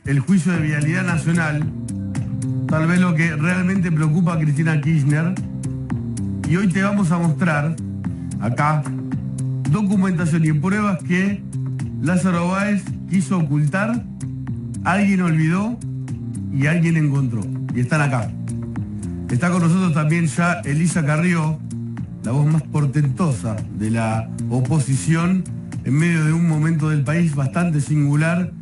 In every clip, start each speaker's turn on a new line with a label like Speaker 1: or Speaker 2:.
Speaker 1: el juicio de vialidad nacional, tal vez lo que realmente preocupa a Cristina Kirchner, y hoy te vamos a mostrar acá documentación y pruebas que Lázaro Báez quiso ocultar, alguien olvidó y alguien encontró. Y están acá. Está con nosotros también ya Elisa Carrió, la voz más portentosa de la oposición en medio de un momento del país bastante singular,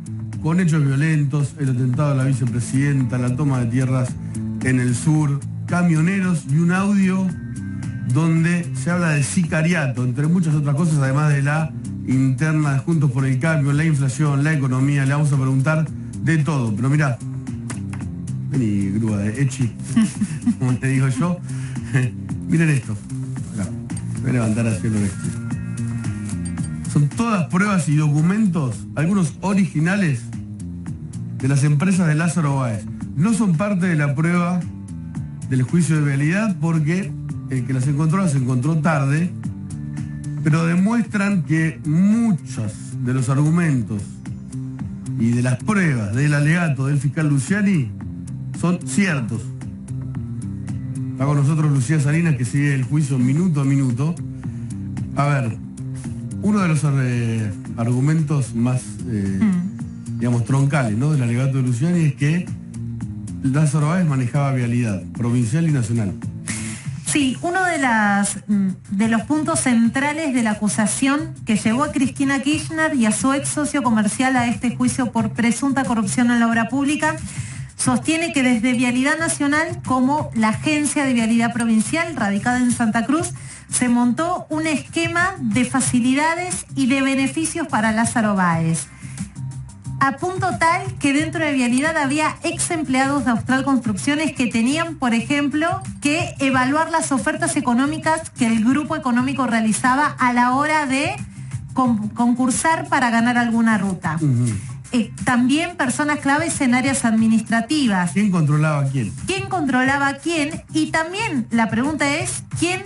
Speaker 1: con hechos violentos, el atentado a la vicepresidenta, la toma de tierras en el sur, camioneros y un audio donde se habla de sicariato, entre muchas otras cosas, además de la interna de Juntos por el Cambio, la inflación, la economía. Le vamos a preguntar de todo. Pero mirá, vení, grúa de Echi, como te digo yo. Miren esto. Acá. Voy a levantar así el oeste. Son todas pruebas y documentos, algunos originales, de las empresas de Lázaro Báez. No son parte de la prueba del juicio de vialidad porque el que las encontró tarde, pero demuestran que muchos de los argumentos y de las pruebas del alegato del fiscal Luciani son ciertos. Está con nosotros Lucía Salinas, que sigue el juicio minuto a minuto. A ver, uno de los argumentos más, digamos, troncales, ¿no?, del alegato de Luciani es que Lázaro Báez manejaba vialidad provincial y nacional.
Speaker 2: Sí, uno de los puntos centrales de la acusación que llevó a Cristina Kirchner y a su ex socio comercial a este juicio por presunta corrupción en la obra pública sostiene que desde Vialidad Nacional, como la Agencia de Vialidad Provincial, radicada en Santa Cruz, se montó un esquema de facilidades y de beneficios para Lázaro Báez. A punto tal que dentro de Vialidad había ex empleados de Austral Construcciones que tenían, por ejemplo, que evaluar las ofertas económicas que el grupo económico realizaba a la hora de concursar para ganar alguna ruta. También personas claves en áreas administrativas.
Speaker 1: ¿Quién controlaba a quién?
Speaker 2: ¿Quién controlaba a quién? Y también la pregunta es, ¿quién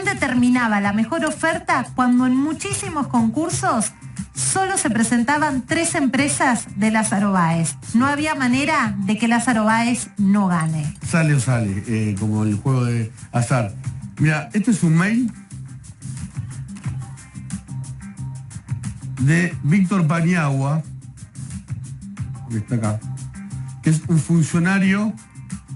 Speaker 2: determinaba la mejor oferta cuando en muchísimos concursos solo se presentaban 3 empresas de Lázaro Báez? No había manera de que Lázaro Báez no gane.
Speaker 1: Sale o sale, como el juego de azar. Mira, este es un mail de Víctor Paniagua, que está acá, que es un funcionario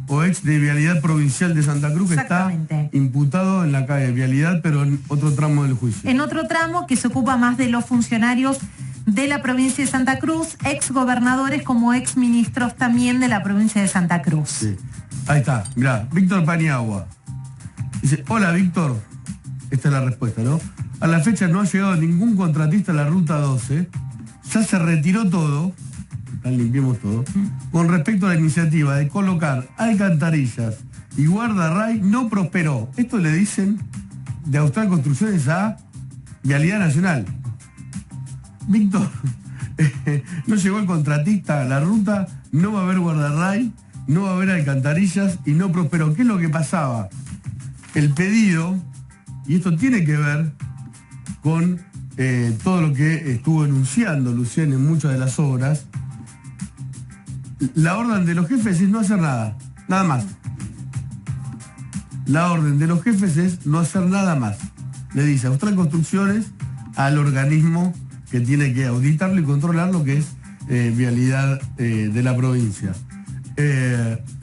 Speaker 1: o ex de Vialidad Provincial de Santa Cruz, que está imputado en la calle de Vialidad, pero en otro tramo del juicio.
Speaker 2: En otro tramo que se ocupa más de los funcionarios de la provincia de Santa Cruz, ex gobernadores como ex ministros también de la provincia de Santa Cruz.
Speaker 1: Sí. Ahí está, mirá, Víctor Paniagua. Dice, hola Víctor, esta es la respuesta, ¿no? A la fecha no ha llegado ningún contratista a la Ruta 12, ya se retiró todo, limpiemos todo, con respecto a la iniciativa de colocar alcantarillas y guardarray, no prosperó. Esto le dicen de Austral Construcciones a Vialidad Nacional. Víctor, no llegó el contratista a la ruta, no va a haber guardarray, no va a haber alcantarillas y no prosperó. ¿Qué es lo que pasaba? El pedido, y esto tiene que ver con todo lo que estuvo enunciando Luciani en muchas de las obras. La orden de los jefes es no hacer nada, nada más. La orden de los jefes es no hacer nada más. Le dice Austral Construcciones al organismo que tiene que auditarlo y controlar lo que es vialidad de la provincia.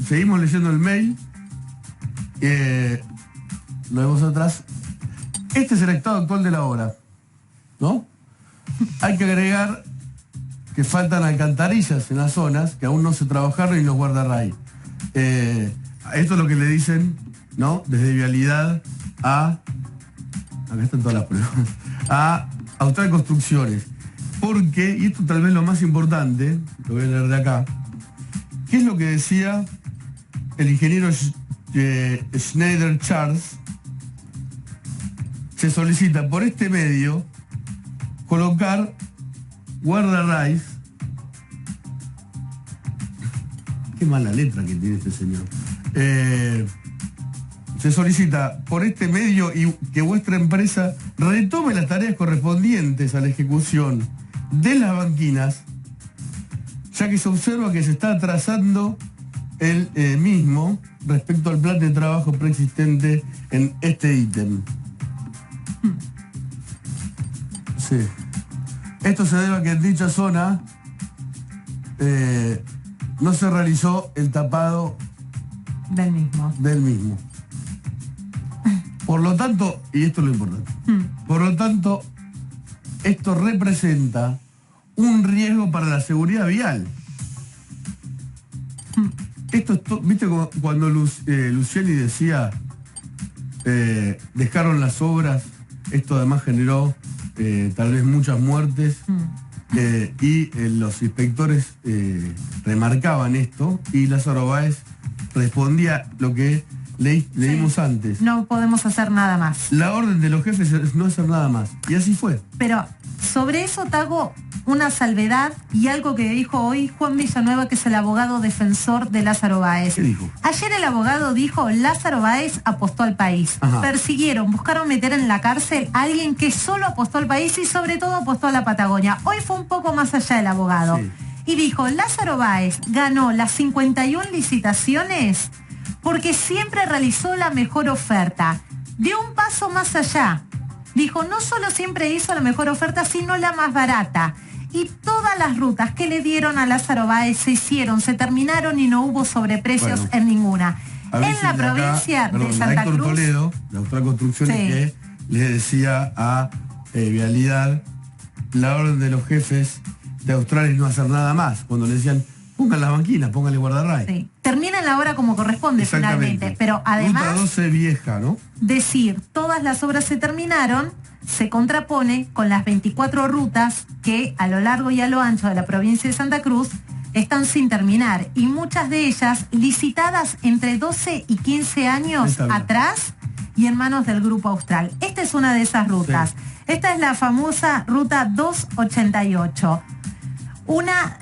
Speaker 1: Seguimos leyendo el mail. Lo vemos atrás. Este es el estado actual de la obra, ¿no? Hay que agregar que faltan alcantarillas en las zonas, que aún no se trabajaron, y los guardarray. Esto es lo que le dicen, ¿no?, desde Vialidad a... Acá están todas las pruebas. A Austral Construcciones. Porque, y esto tal vez lo más importante, lo voy a leer de acá, ¿qué es lo que decía el ingeniero Schneider Charles? Se solicita por este medio colocar guardarrays. Qué mala letra que tiene este señor. Se solicita por este medio y que vuestra empresa retome las tareas correspondientes a la ejecución de las banquinas ya que se observa que se está atrasando el mismo respecto al plan de trabajo preexistente en este ítem. Sí. Esto se debe a que en dicha zona no se realizó el tapado
Speaker 2: del mismo.
Speaker 1: Por lo tanto, y esto es lo importante, por lo tanto, esto representa un riesgo para la seguridad vial. Esto es ¿viste cuando Luciani decía dejaron las obras? Esto además generó tal vez muchas muertes y los inspectores remarcaban esto y Lázaro Báez respondía lo que leímos antes.
Speaker 2: No podemos hacer nada más.
Speaker 1: La orden de los jefes es no hacer nada más. Y así fue.
Speaker 2: Pero sobre eso te hago una salvedad y algo que dijo hoy Juan Villanueva, que es el abogado defensor de Lázaro Báez.
Speaker 1: ¿Qué dijo?
Speaker 2: Ayer el abogado dijo, Lázaro Báez apostó al país.
Speaker 1: Ajá.
Speaker 2: Persiguieron, buscaron meter en la cárcel a alguien que solo apostó al país y sobre todo apostó a la Patagonia. Hoy fue un poco más allá el abogado.
Speaker 1: Sí.
Speaker 2: Y dijo, Lázaro Báez ganó las 51 licitaciones porque siempre realizó la mejor oferta. Dio un paso más allá. Dijo, no solo siempre hizo la mejor oferta, sino la más barata. Y todas las rutas que le dieron a Lázaro Báez se hicieron, se terminaron y no hubo sobreprecios en ninguna. En la provincia de Santa Cruz...
Speaker 1: Toledo, de Austral Construcciones,
Speaker 2: sí,
Speaker 1: que le decía a Vialidad, la orden de los jefes de Austral es no hacer nada más. Cuando le decían, pongan las banquinas, pónganle guardarray.
Speaker 2: Sí. Terminan la obra como corresponde finalmente, pero además...
Speaker 1: Ruta 12 vieja, ¿no?
Speaker 2: Decir, todas las obras se terminaron, se contrapone con las 24 rutas que a lo largo y a lo ancho de la provincia de Santa Cruz están sin terminar y muchas de ellas licitadas entre 12 y 15 años atrás y en manos del Grupo Austral. Esta es una de esas rutas. Sí. Esta es la famosa ruta 288. Una,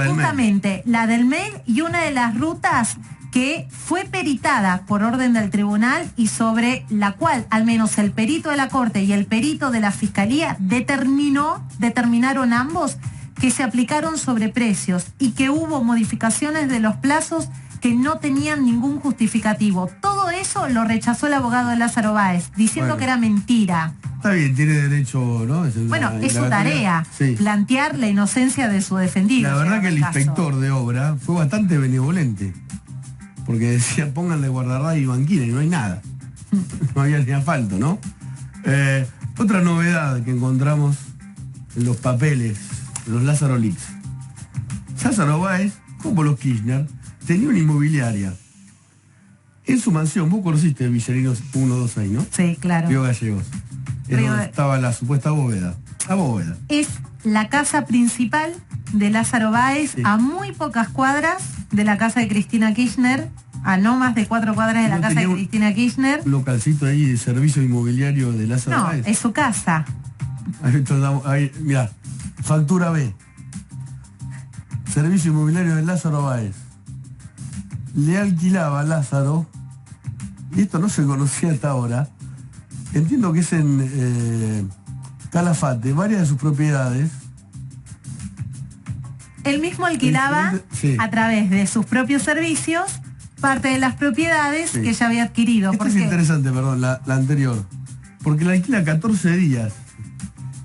Speaker 2: justamente, la del Mail y una de las rutas que fue peritada por orden del tribunal y sobre la cual al menos el perito de la Corte y el perito de la Fiscalía determinaron ambos que se aplicaron sobreprecios y que hubo modificaciones de los plazos que no tenían ningún justificativo. Todo eso lo rechazó el abogado de Lázaro Báez, diciendo que era mentira.
Speaker 1: Está bien, tiene derecho, ¿no?
Speaker 2: Es su tarea, sí, plantear la inocencia de su defendido.
Speaker 1: La verdad que el inspector de obra fue bastante benevolente, porque decía, pónganle guardarray y banquina, y no hay nada. No había ni asfalto, ¿no? Otra novedad que encontramos en los papeles de los Lázaro Leaks. Lázaro Báez, como los Kirchner, tenía una inmobiliaria en su mansión. Vos conociste Villarinos 126, ¿no?
Speaker 2: Sí, claro.
Speaker 1: Río Gallegos. Es donde estaba la supuesta bóveda. La bóveda. Es
Speaker 2: la casa principal de Lázaro Báez, sí, a muy pocas cuadras de la casa de Cristina Kirchner, a no más de 4 cuadras de la casa de Cristina Kirchner.
Speaker 1: Un localcito ahí de servicio inmobiliario de Lázaro Báez.
Speaker 2: No, es su casa.
Speaker 1: Ahí, mirá, factura B. Servicio inmobiliario de Lázaro Báez. Le alquilaba a Lázaro, y esto no se conocía hasta ahora, entiendo que es en Calafate, varias de sus propiedades.
Speaker 2: Él mismo alquilaba, sí, a través de sus propios servicios parte de las propiedades, sí, que ya había adquirido.
Speaker 1: Esto es interesante, perdón, la anterior, porque la alquila 14 días.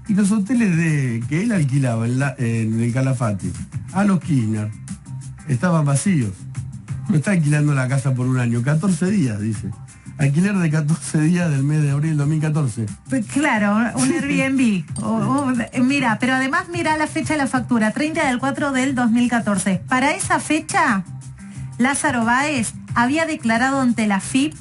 Speaker 1: Y los hoteles que él alquilaba en el Calafate a los Kirchner estaban vacíos. No está alquilando la casa por un año, 14 días, dice. Alquiler de 14 días del mes de abril del 2014.
Speaker 2: Pues claro, un Airbnb. Mira, pero además mira la fecha de la factura, 30/4 del 2014. Para esa fecha, Lázaro Báez había declarado ante la FIP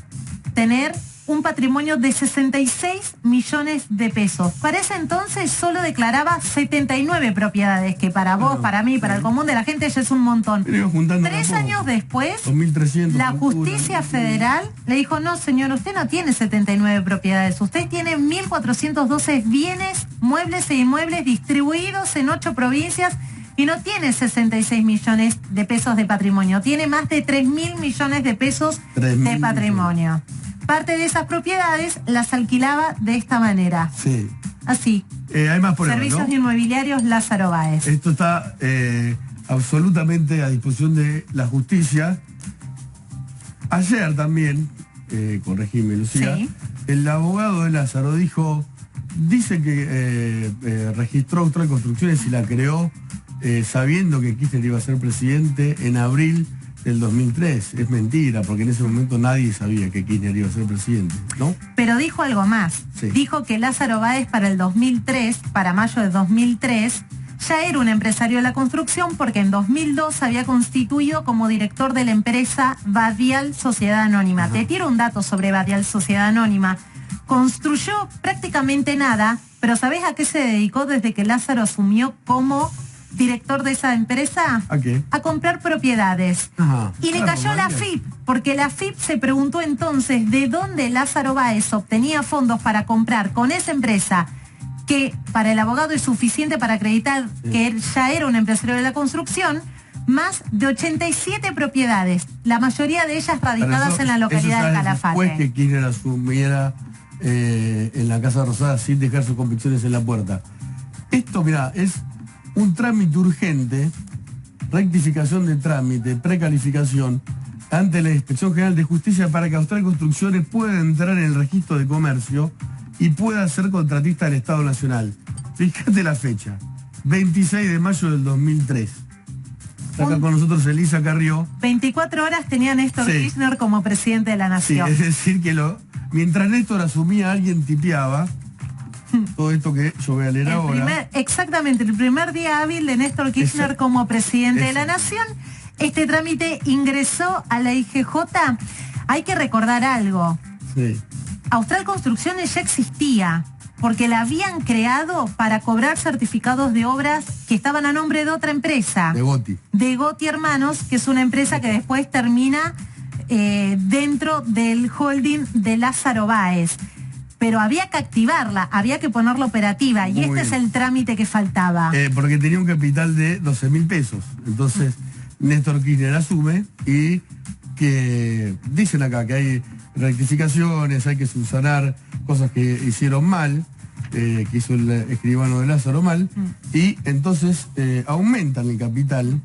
Speaker 2: tener un patrimonio de 66 millones de pesos. Para ese entonces solo declaraba 79 propiedades, que para vos, para mí, para el común de la gente ya es un montón. 3 años después,
Speaker 1: 2.300,
Speaker 2: la justicia federal le dijo, no señor, usted no tiene 79 propiedades, usted tiene 1.412 bienes, muebles e inmuebles distribuidos en 8 provincias y no tiene 66 millones de pesos de patrimonio, tiene más de 3.000 millones de pesos de patrimonio. Parte de esas propiedades las alquilaba de esta manera.
Speaker 1: Sí.
Speaker 2: Así.
Speaker 1: Hay más pruebas,
Speaker 2: Servicios, ¿no? Inmobiliarios Lázaro Báez.
Speaker 1: Esto está absolutamente a disposición de la justicia. Ayer también, corregime Lucía,
Speaker 2: Sí.
Speaker 1: el abogado de Lázaro dice que registró Austral Construcciones y la creó sabiendo que Kirchner iba a ser presidente en abril del 2003. Es mentira, porque en ese momento nadie sabía que Kirchner iba a ser presidente, ¿no?
Speaker 2: Pero dijo algo más.
Speaker 1: Sí.
Speaker 2: Dijo que Lázaro Báez para el 2003, para mayo de 2003, ya era un empresario de la construcción porque en 2002 había constituido como director de la empresa Badial Sociedad Anónima.
Speaker 1: Ajá.
Speaker 2: Te tiro un dato sobre Badial Sociedad Anónima. Construyó prácticamente nada, pero ¿sabés a qué se dedicó desde que Lázaro asumió como director de esa empresa?
Speaker 1: ¿A qué?
Speaker 2: A comprar propiedades.
Speaker 1: Ajá,
Speaker 2: Y le
Speaker 1: claro,
Speaker 2: cayó la
Speaker 1: María.
Speaker 2: FIP, porque la FIP se preguntó entonces de dónde Lázaro Báez obtenía fondos para comprar con esa empresa, que para el abogado es suficiente para acreditar que él ya era un empresario de la construcción, más de 87 propiedades, la mayoría de ellas radicadas en la localidad de Calafate.
Speaker 1: Después que Kirchner asumiera en la Casa Rosada sin dejar sus convicciones en la puerta. Esto, mirá, es un trámite urgente, rectificación de trámite, precalificación, ante la Inspección General de Justicia para que Austral Construcciones pueda entrar en el registro de comercio y pueda ser contratista del Estado Nacional. Fíjate la fecha, 26 de mayo del 2003. Está acá con nosotros Elisa Carrió.
Speaker 2: 24 horas tenía Néstor
Speaker 1: Sí.
Speaker 2: Kirchner como presidente de la
Speaker 1: Sí,
Speaker 2: Nación.
Speaker 1: es decir que mientras Néstor asumía, alguien tipeaba todo esto que yo voy a leer ahora.
Speaker 2: Exactamente, el primer día hábil de Néstor Kirchner
Speaker 1: Exacto.
Speaker 2: como presidente de la
Speaker 1: Exacto.
Speaker 2: Nación, este trámite ingresó a la IGJ. Hay que recordar algo.
Speaker 1: Sí.
Speaker 2: Austral Construcciones ya existía, porque la habían creado para cobrar certificados de obras que estaban a nombre de otra empresa,
Speaker 1: De Gotti.
Speaker 2: de Gotti Hermanos, que es una empresa que después termina dentro del holding de Lázaro Báez. Pero había que activarla, había que ponerla operativa, y
Speaker 1: Muy
Speaker 2: este
Speaker 1: bien.
Speaker 2: es el trámite que faltaba.
Speaker 1: Porque tenía un capital de 12.000 pesos. Entonces, Néstor Kirchner asume y que dicen acá que hay rectificaciones, hay que subsanar cosas que hicieron mal, que hizo el escribano de Lázaro mal, y entonces aumentan el capital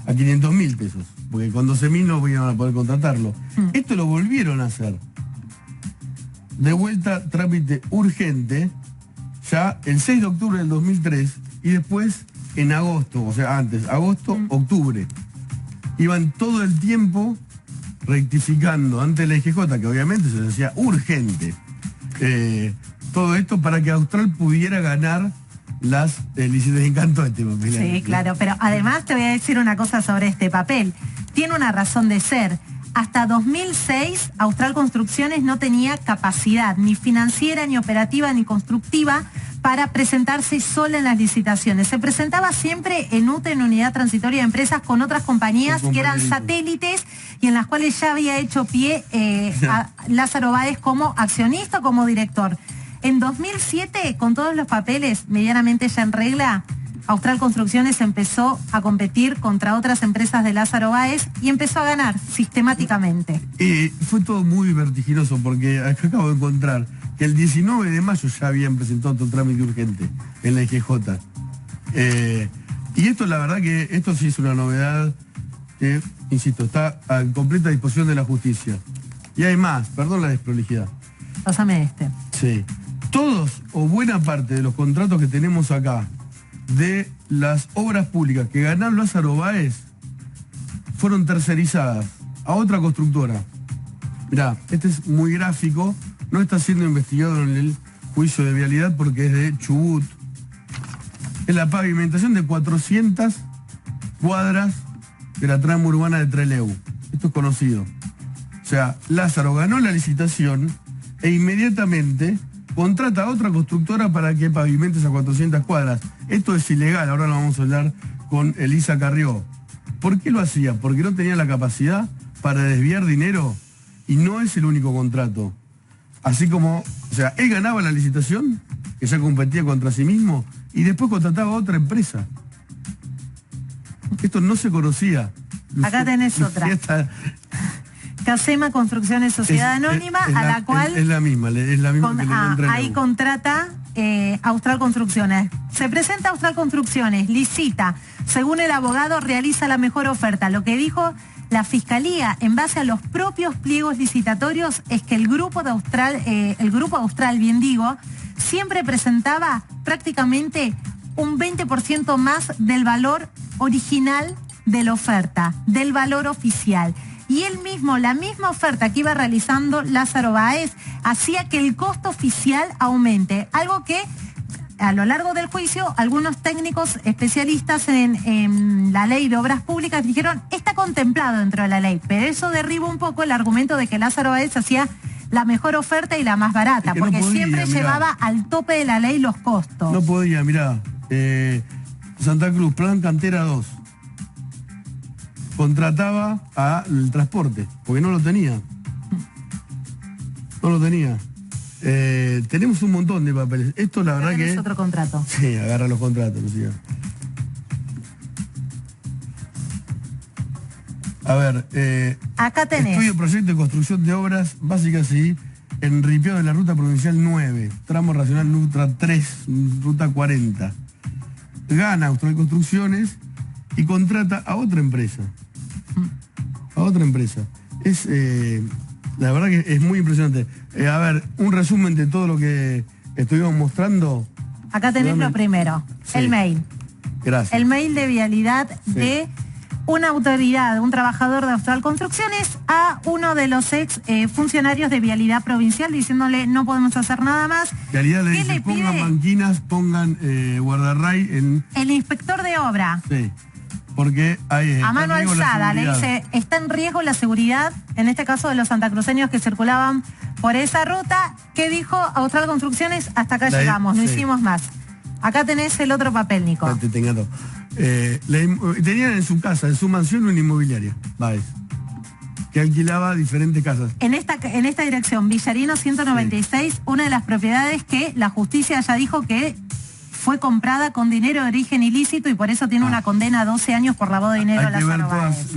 Speaker 1: a 500.000 pesos, porque con 12.000 no iban a poder contratarlo. Esto lo volvieron a hacer. De vuelta, trámite urgente, ya el 6 de octubre del 2003, y después en agosto, o sea, antes, agosto, octubre. Iban todo el tiempo rectificando ante la IGJ, que obviamente se decía urgente. Todo esto para que Austral pudiera ganar las licitaciones. Encantó este papel.
Speaker 2: Sí, claro, pero además te voy a decir una cosa sobre este papel. Tiene una razón de ser. Hasta 2006, Austral Construcciones no tenía capacidad ni financiera, ni operativa, ni constructiva para presentarse sola en las licitaciones. Se presentaba siempre en UTE, en Unidad Transitoria de Empresas, con otras compañías que eran satélites y en las cuales ya había hecho pie a Lázaro Báez como accionista o como director. En 2007, con todos los papeles medianamente ya en regla, Austral Construcciones empezó a competir contra otras empresas de Lázaro Báez y empezó a ganar sistemáticamente.
Speaker 1: Fue todo muy vertiginoso porque acá acabo de encontrar que el 19 de mayo ya habían presentado otro trámite urgente en la IGJ. Y esto, la verdad que esto sí es una novedad que, insisto, está a completa disposición de la justicia. Y hay más, perdón la desprolijidad.
Speaker 2: Pásame este.
Speaker 1: Sí. Todos o buena parte de los contratos que tenemos acá de las obras públicas que ganó Lázaro Báez fueron tercerizadas a otra constructora. Mirá, este es muy gráfico, no está siendo investigado en el juicio de vialidad porque es de Chubut. Es la pavimentación de 400 cuadras de la trama urbana de Trelew. Esto es conocido. O sea, Lázaro ganó la licitación e inmediatamente contrata a otra constructora para que pavimente esas 400 cuadras. Esto es ilegal, ahora lo vamos a hablar con Elisa Carrió. ¿Por qué lo hacía? Porque no tenía la capacidad para desviar dinero y no es el único contrato. Así como, o sea, él ganaba la licitación, que ya competía contra sí mismo, y después contrataba a otra empresa. Esto no se conocía.
Speaker 2: Acá tenés otra. Casema Construcciones Sociedad Anónima, a la cual...
Speaker 1: Es la misma que le entra
Speaker 2: ahí contrata Austral Construcciones. Se presenta Austral Construcciones, licita, según el abogado, realiza la mejor oferta. Lo que dijo la Fiscalía, en base a los propios pliegos licitatorios, es que el Grupo Austral, bien digo, siempre presentaba prácticamente un 20% más del valor original de la oferta, del valor oficial. Y él mismo, la misma oferta que iba realizando Lázaro Báez, hacía que el costo oficial aumente, algo que a lo largo del juicio algunos técnicos especialistas en la ley de obras públicas dijeron está contemplado dentro de la ley, pero eso derriba un poco el argumento de que Lázaro Báez hacía la mejor oferta y la más barata,
Speaker 1: es que
Speaker 2: porque
Speaker 1: no podía,
Speaker 2: siempre llevaba al tope de la ley los costos.
Speaker 1: No podía, mirá, Santa Cruz, Plan Cantera 2, contrataba al transporte, porque no lo tenía. No lo tenía. Tenemos un montón de papeles. Esto la verdad que...
Speaker 2: Es otro contrato.
Speaker 1: Sí, agarra los contratos, Lucía. A ver,
Speaker 2: acá tenés.
Speaker 1: Estudio proyecto de construcción de obras básicas y en ripeo de la ruta provincial 9, tramo racional ruta 3, ruta 40. Gana Austral Construcciones y contrata a otra empresa. A otra empresa. Es... la verdad que es muy impresionante. A ver, un resumen de todo lo que estuvimos mostrando.
Speaker 2: Acá tenés lo primero, sí. El mail.
Speaker 1: Gracias.
Speaker 2: El mail de vialidad de una autoridad, un trabajador de Austral Construcciones, a uno de los ex funcionarios de Vialidad Provincial, diciéndole no podemos hacer nada más.
Speaker 1: Vialidad le dice, pongan banquinas, pongan guardarray en... El
Speaker 2: inspector de obra.
Speaker 1: Sí. Porque hay...
Speaker 2: A mano alzada, le dice, está en riesgo la seguridad, en este caso de los santacruceños que circulaban por esa ruta. ¿Qué dijo Austral Construcciones? Hasta acá llegamos, no hicimos más. Acá tenés el otro papel, Nico.
Speaker 1: Tenían en su casa, en su mansión, una inmobiliaria, Báez, que alquilaba diferentes casas.
Speaker 2: En esta dirección, Villarino 196, una de las propiedades que la justicia ya dijo que fue comprada con dinero de origen ilícito y por eso tiene una condena a 12 años por lavado de dinero.
Speaker 1: Hay que ver todas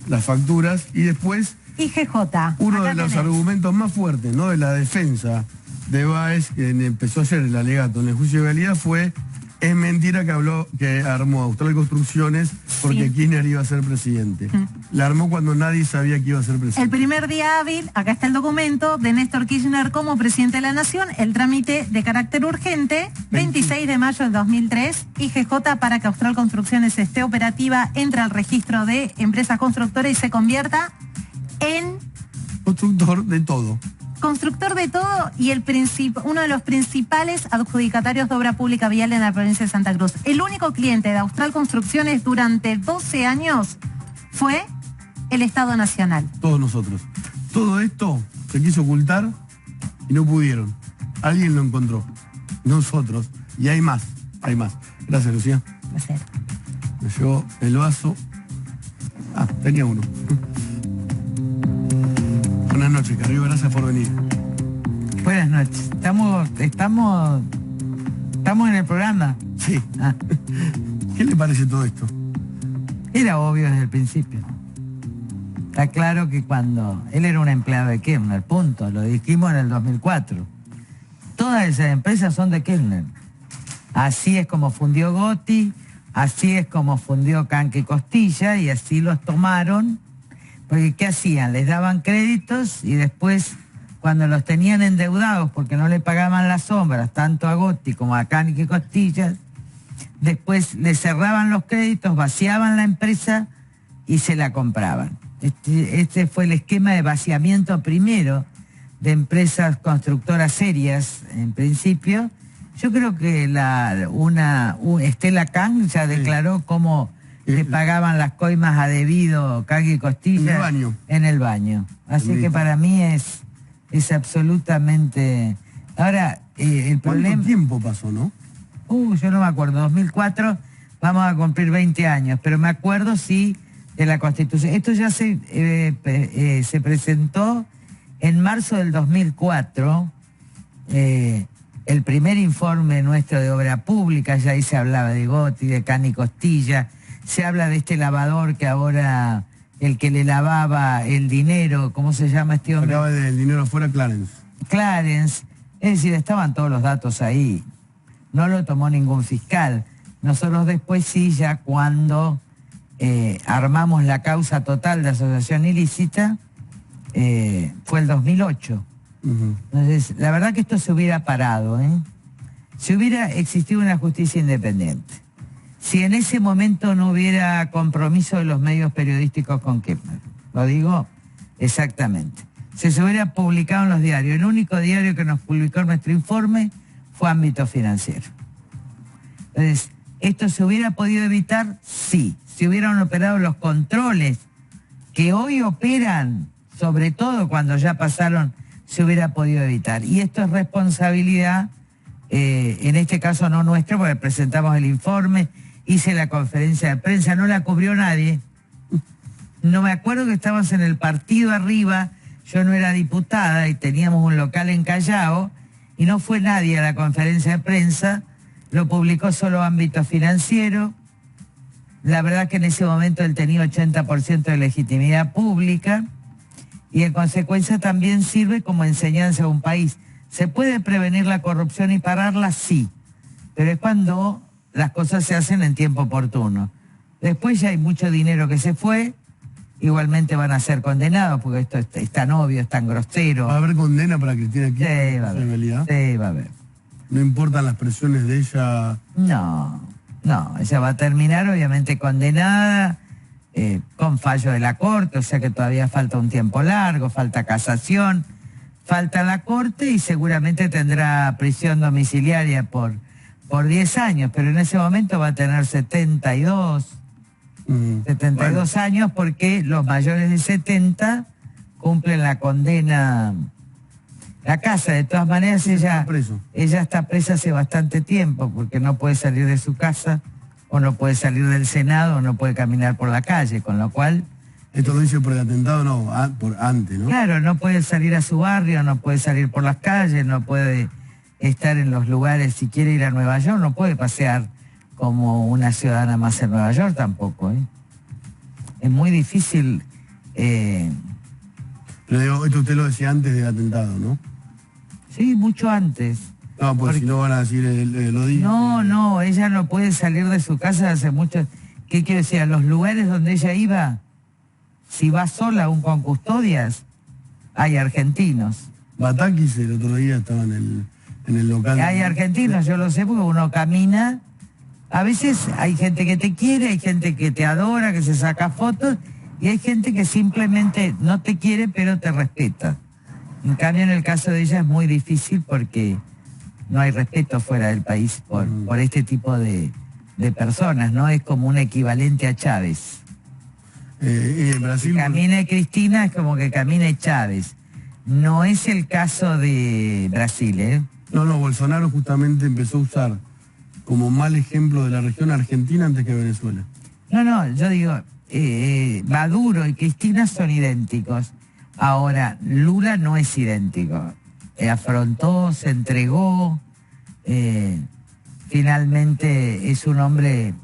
Speaker 1: las facturas y después...
Speaker 2: IGJ.
Speaker 1: Uno de los argumentos más fuertes, ¿no?, de la defensa de Báez, que empezó ayer el alegato en el juicio de vialidad, fue: es mentira que armó Austral Construcciones porque Kirchner iba a ser presidente. La armó cuando nadie sabía que iba a ser presidente.
Speaker 2: El primer día hábil, acá está el documento de Néstor Kirchner como presidente de la Nación, el trámite de carácter urgente, 26 de mayo del 2003, IGJ para que Austral Construcciones esté operativa, entre al registro de empresas constructoras y se convierta en...
Speaker 1: Constructor de todo.
Speaker 2: Constructor de todo y uno de los principales adjudicatarios de obra pública vial en la provincia de Santa Cruz. El único cliente de Austral Construcciones durante 12 años fue el Estado Nacional.
Speaker 1: Todos nosotros. Todo esto se quiso ocultar y no pudieron. Alguien lo encontró. Nosotros. Y hay más. Hay más. Gracias, Lucía.
Speaker 2: Placer.
Speaker 1: Me llegó el vaso. Ah, tenía uno. Buenas noches, Carrillo, gracias por venir.
Speaker 3: Buenas noches. Estamos en el programa.
Speaker 1: Sí. ¿Qué le parece todo esto?
Speaker 3: Era obvio desde el principio. Está claro que cuando él era un empleado de Kirchner, punto, lo dijimos en el 2004. Todas esas empresas son de Kirchner. Así es como fundió Gotti, así es como fundió Canque y Costilla, y así los tomaron. Porque ¿qué hacían? Les daban créditos y después, cuando los tenían endeudados porque no le pagaban las sombras, tanto a Gotti como a Canque y Costillas, después les cerraban los créditos, vaciaban la empresa y se la compraban. Este fue el esquema de vaciamiento primero de empresas constructoras serias, en principio. Yo creo que Estela Kang ya declaró cómo le pagaban las coimas a debido Canque y Costilla en el baño. Así que para mí es absolutamente... Ahora, el problema...
Speaker 1: ¿Cuánto tiempo pasó, no?
Speaker 3: Yo no me acuerdo, 2004 vamos a cumplir 20 años, pero me acuerdo, sí, de la Constitución. Esto ya se presentó en marzo del 2004, el primer informe nuestro de obra pública, ya ahí se hablaba de Gotti, de Canque y Costilla, se habla de este lavador que ahora, el que le lavaba el dinero, ¿cómo se llama este hombre?
Speaker 1: Acaba del dinero afuera, Clarence.
Speaker 3: Clarence, es decir, estaban todos los datos ahí. No lo tomó ningún fiscal. Nosotros después sí, ya cuando armamos la causa total de asociación ilícita, fue el 2008. Entonces, la verdad que esto se hubiera parado, si hubiera existido una justicia independiente, si en ese momento no hubiera compromiso de los medios periodísticos con Kirchner, lo digo exactamente. Si se hubiera publicado en los diarios, el único diario que nos publicó nuestro informe fue Ámbito Financiero. Entonces, ¿esto se hubiera podido evitar? Sí. Si hubieran operado los controles que hoy operan, sobre todo cuando ya pasaron, se hubiera podido evitar. Y esto es responsabilidad, en este caso no nuestra, porque presentamos el informe, hice la conferencia de prensa, no la cubrió nadie. No me acuerdo que estábamos en el partido arriba, yo no era diputada y teníamos un local en Callao, y no fue nadie a la conferencia de prensa, lo publicó solo Ámbito Financiero. La verdad que en ese momento él tenía 80% de legitimidad pública y en consecuencia también sirve como enseñanza a un país. ¿Se puede prevenir la corrupción y pararla? Sí, pero es cuando las cosas se hacen en tiempo oportuno. Después ya hay mucho dinero que se fue, igualmente van a ser condenados porque esto es tan obvio, es tan grosero.
Speaker 1: ¿Va a haber condena para Cristina Kirchner?
Speaker 3: Sí, va a haber. Sí, va a haber.
Speaker 1: ¿No importan las presiones de ella?
Speaker 3: No, ella va a terminar obviamente condenada, con fallo de la Corte, o sea que todavía falta un tiempo largo, falta casación, falta la Corte y seguramente tendrá prisión domiciliaria por 10 años, pero en ese momento va a tener 72 años porque los mayores de 70 cumplen la condena. La casa, de todas maneras, ella está presa hace bastante tiempo porque no puede salir de su casa o no puede salir del Senado o no puede caminar por la calle, con lo cual...
Speaker 1: Esto lo dice por el atentado, no, por antes, ¿no?
Speaker 3: Claro, no puede salir a su barrio, no puede salir por las calles, no puede estar en los lugares, si quiere ir a Nueva York, no puede pasear como una ciudadana más en Nueva York tampoco, Es muy difícil...
Speaker 1: Pero digo, esto usted lo decía antes del atentado, ¿no?
Speaker 3: Sí, mucho antes.
Speaker 1: No, pues porque si no van a decir lo dice.
Speaker 3: No, ella no puede salir de su casa hace mucho. ¿Qué quiere decir? A los lugares donde ella iba, si va sola aún con custodias, hay argentinos.
Speaker 1: Batakis el otro día estaba en el local.
Speaker 3: Hay argentinos, yo lo sé porque uno camina. A veces hay gente que te quiere, hay gente que te adora, que se saca fotos, y hay gente que simplemente no te quiere pero te respeta. En cambio, en el caso de ella es muy difícil porque no hay respeto fuera del país por este tipo de personas, ¿no? Es como un equivalente a Chávez.
Speaker 1: En Brasil...
Speaker 3: Si camina Cristina es como que camine Chávez. No es el caso de Brasil, ¿eh?
Speaker 1: No, Bolsonaro justamente empezó a usar como mal ejemplo de la región Argentina antes que Venezuela.
Speaker 3: No, yo digo, Maduro y Cristina son idénticos. Ahora, Lula no es idéntico. Afrontó, se entregó, finalmente es un hombre...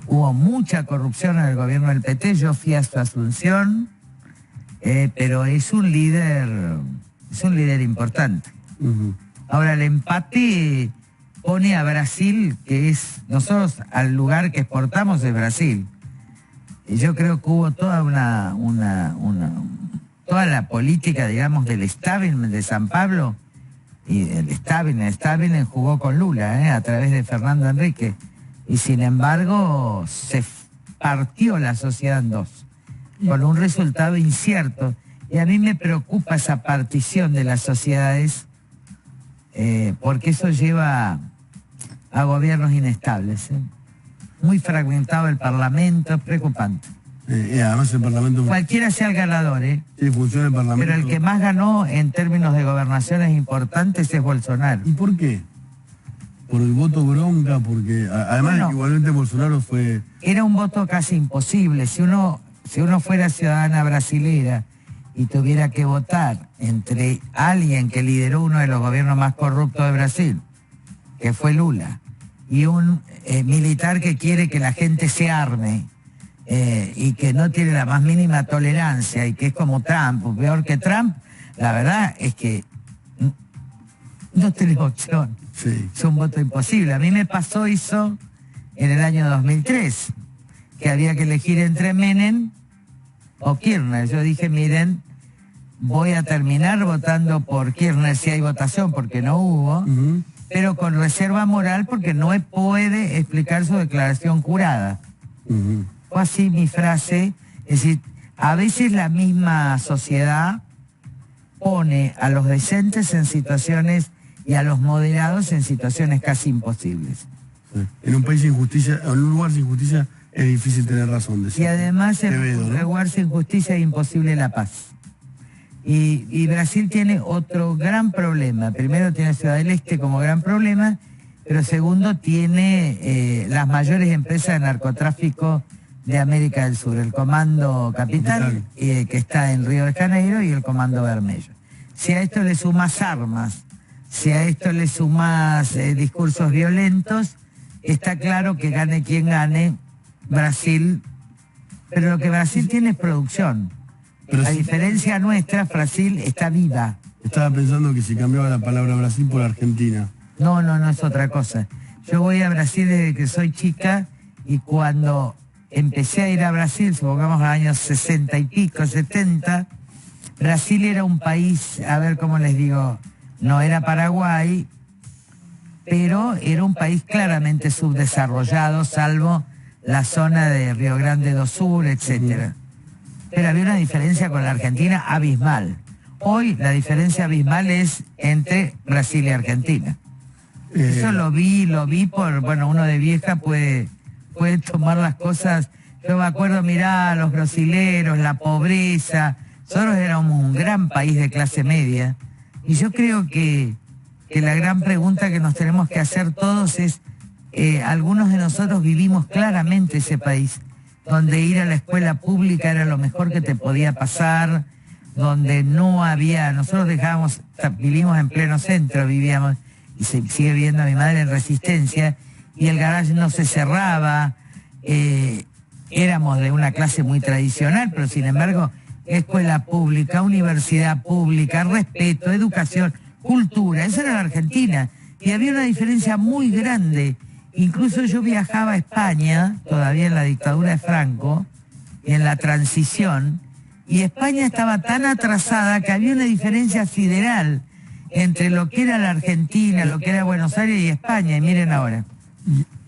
Speaker 3: hubo mucha corrupción en el gobierno del PT, yo fui a su asunción, pero es un líder importante. Ahora, el empate pone a Brasil, que es... Nosotros al lugar que exportamos es Brasil. Y yo creo que hubo toda toda la política, digamos, del establishment de San Pablo, y el establishment jugó con Lula, a través de Fernando Henrique, y sin embargo se partió la sociedad en dos, con un resultado incierto, y a mí me preocupa esa partición de las sociedades, porque eso lleva a gobiernos inestables, muy fragmentado el Parlamento, es preocupante.
Speaker 1: Además el Parlamento...
Speaker 3: Cualquiera sea el ganador,
Speaker 1: Sí, funciona el Parlamento.
Speaker 3: Pero el que más ganó en términos de gobernaciones importantes es Bolsonaro.
Speaker 1: ¿Y por qué? Por el voto bronca, porque además igualmente Bolsonaro fue...
Speaker 3: Era un voto casi imposible. Si uno fuera ciudadana brasilera y tuviera que votar entre alguien que lideró uno de los gobiernos más corruptos de Brasil, que fue Lula, y un militar que quiere que la gente se arme, y que no tiene la más mínima tolerancia y que es como Trump, o peor que Trump, la verdad es que no tenés opción.
Speaker 1: Sí.
Speaker 3: Es un voto imposible. A mí me pasó eso en el año 2003, que había que elegir entre Menem o Kirchner. Yo dije, miren, voy a terminar votando por Kirchner si hay votación, porque no hubo, pero con reserva moral porque no puede explicar su declaración jurada. Fue así mi frase. Es decir, a veces la misma sociedad pone a los decentes en situaciones y a los moderados en situaciones casi imposibles.
Speaker 1: En un país sin justicia, en un lugar sin justicia, es difícil tener razón de eso.
Speaker 3: Y además en un lugar sin justicia es imposible la paz. Y Brasil tiene otro gran problema. Primero tiene Ciudad del Este como gran problema, pero segundo tiene las mayores empresas de narcotráfico de América del Sur, el Comando Capital, que está en Río de Janeiro, y el Comando Vermelho. Si a esto le sumas armas, si a esto le sumas discursos violentos, está claro que gane quien gane, Brasil, pero lo que Brasil tiene es producción. A diferencia nuestra, Brasil está viva.
Speaker 1: Estaba pensando que si cambiaba la palabra Brasil por Argentina.
Speaker 3: No, es otra cosa. Yo voy a Brasil desde que soy chica, y cuando empecé a ir a Brasil, supongamos en los años 60 y pico, 70, Brasil era un país, a ver cómo les digo, no era Paraguay, pero era un país claramente subdesarrollado, salvo la zona de Río Grande do Sur, etcétera. Pero había una diferencia con la Argentina abismal. Hoy la diferencia abismal es entre Brasil y Argentina. Eso lo vi por, bueno, uno de vieja puede tomar las cosas. Yo me acuerdo, mirá, los brasileros, la pobreza. Nosotros éramos un gran país de clase media. Y yo creo que la gran pregunta que nos tenemos que hacer todos es, algunos de nosotros vivimos claramente ese país, donde ir a la escuela pública era lo mejor que te podía pasar, donde no había, nosotros vivimos en pleno centro, vivíamos, y se sigue viendo a mi madre en Resistencia, y el garaje no se cerraba, éramos de una clase muy tradicional, pero sin embargo, escuela pública, universidad pública, respeto, educación, cultura, esa era la Argentina, y había una diferencia muy grande. Incluso yo viajaba a España, todavía en la dictadura de Franco, en la transición, y España estaba tan atrasada que había una diferencia sideral entre lo que era la Argentina, lo que era Buenos Aires y España, y miren ahora.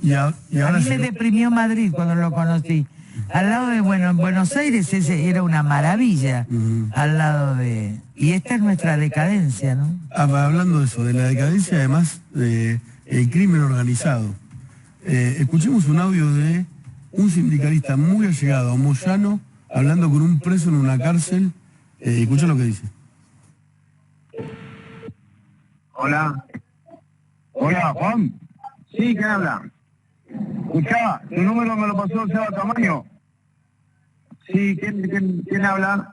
Speaker 1: Y ahora
Speaker 3: a mí me deprimió Madrid cuando lo conocí. Al lado de Buenos Aires ese era una maravilla, al lado de... Y esta es nuestra decadencia, ¿no?
Speaker 1: Hablando de eso, de la decadencia, además del crimen organizado. Escuchemos un audio de un sindicalista muy allegado a Moyano hablando con un preso en una cárcel. Escucha lo que dice.
Speaker 4: Hola. Hola, Juan. Sí, ¿quién habla? Escuchá, tu número me lo pasó Seba Tamaño. Sí, ¿quién habla?